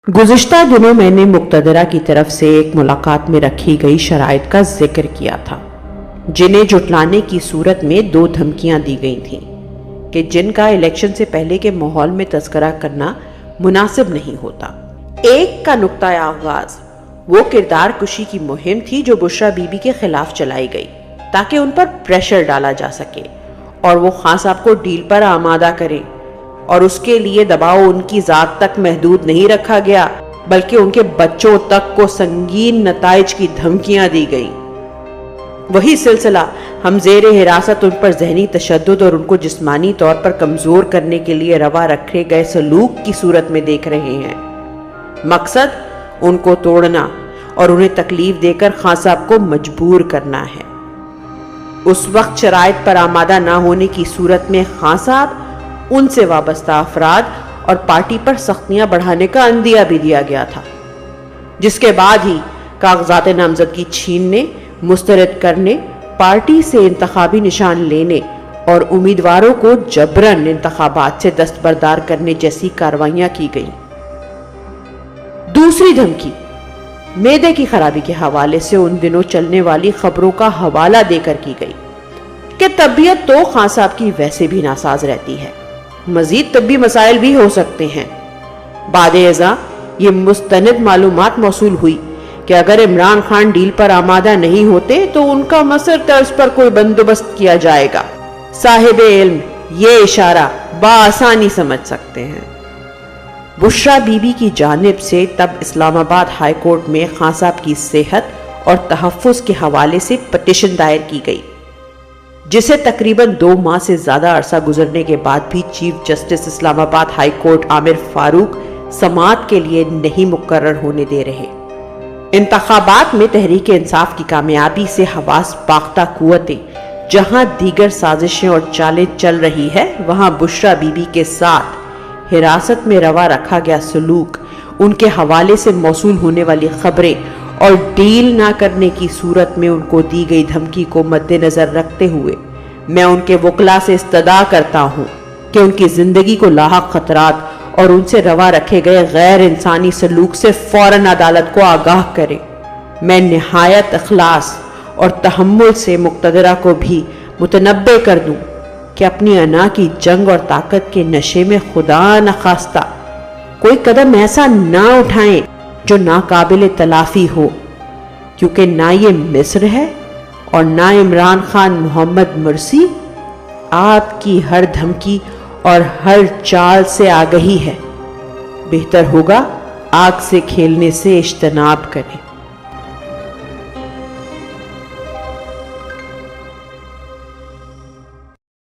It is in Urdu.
گزشتہ دنوں میں نے مقتدرہ کی طرف سے ایک ملاقات میں رکھی گئی شرائط کا ذکر کیا تھا، جنہیں جھٹلانے کی صورت میں 2 دھمکیاں دی گئی تھیں کہ جن کا الیکشن سے پہلے کے ماحول میں تذکرہ کرنا مناسب نہیں ہوتا۔ ایک کا نقطہ آغاز وہ کردار کشی کی مہم تھی جو بشریٰ بی بی کے خلاف چلائی گئی تاکہ ان پر پریشر ڈالا جا سکے اور وہ خان صاحب کو ڈیل پر آمادہ کریں، اور اس کے لیے دباؤ ان کی ذات تک محدود نہیں رکھا گیا بلکہ ان کے بچوں تک کو سنگین نتائج کی دھمکیاں دی گئیں۔ وہی سلسلہ ہم زیر حراست ان پر ذہنی تشدد اور ان کو جسمانی طور پر کمزور کرنے کے لیے روا رکھے گئے سلوک کی صورت میں دیکھ رہے ہیں۔ مقصد ان کو توڑنا اور انہیں تکلیف دے کر خان صاحب کو مجبور کرنا ہے۔ اس وقت شرائط پر آمادہ نہ ہونے کی صورت میں خان صاحب، ان سے وابستہ افراد اور پارٹی پر سختیاں بڑھانے کا عندیہ بھی دیا گیا تھا، جس کے بعد ہی کاغذات نامزدگی چھیننے، مسترد کرنے، پارٹی سے انتخابی نشان لینے اور امیدواروں کو جبراً انتخابات سے دستبردار کرنے جیسی کارروائیاں کی گئیں۔ دوسری دھمکی معدے کی خرابی کے حوالے سے ان دنوں چلنے والی خبروں کا حوالہ دے کر کی گئی کہ طبیعت تو خان صاحب کی ویسے بھی ناساز رہتی ہے، مزید طبی مسائل بھی ہو سکتے ہیں۔ بعد ازاں یہ مستند معلومات موصول ہوئی کہ اگر عمران خان ڈیل پر آمادہ نہیں ہوتے تو ان کا مصر طرز پر کوئی بندوبست کیا جائے گا۔ صاحب علم یہ اشارہ بآسانی سمجھ سکتے ہیں۔ بشریٰ بی بی کی جانب سے تب اسلام آباد ہائی کورٹ میں خان صاحب کی صحت اور تحفظ کے حوالے سے پٹیشن دائر کی گئی، جسے تقریباً 2 ماہ سے زیادہ عرصہ گزرنے کے بعد بھی چیف جسٹس اسلام آباد ہائی کورٹ عامر فاروق سماعت کے لیے نہیں مقرر ہونے دے رہے۔ انتخابات میں تحریک انصاف کی کامیابی سے حواس باختہ قوتیں جہاں دیگر سازشیں اور چالیں چل رہی ہے، وہاں بشریٰ بی بی کے ساتھ حراست میں روا رکھا گیا سلوک، ان کے حوالے سے موصول ہونے والی خبریں اور ڈیل نہ کرنے کی صورت میں ان کو دی گئی دھمکی کو مد نظر رکھتے ہوئے میں ان کے وکلاء سے استدعا کرتا ہوں کہ ان کی زندگی کو لاحق خطرات اور ان سے روا رکھے گئے غیر انسانی سلوک سے فوراً عدالت کو آگاہ کریں۔ میں نہایت اخلاص اور تحمل سے مقتدرہ کو بھی متنبہ کر دوں کہ اپنی انا کی جنگ اور طاقت کے نشے میں خدا نخواستہ کوئی قدم ایسا نہ اٹھائیں جو ناقابل تلافی ہو، کیونکہ نہ یہ مصر ہے اور نہ عمران خان محمد مرسی۔ آپ کی ہر دھمکی اور ہر چال سے آگہی ہے، بہتر ہوگا آگ سے کھیلنے سے اجتناب کریں۔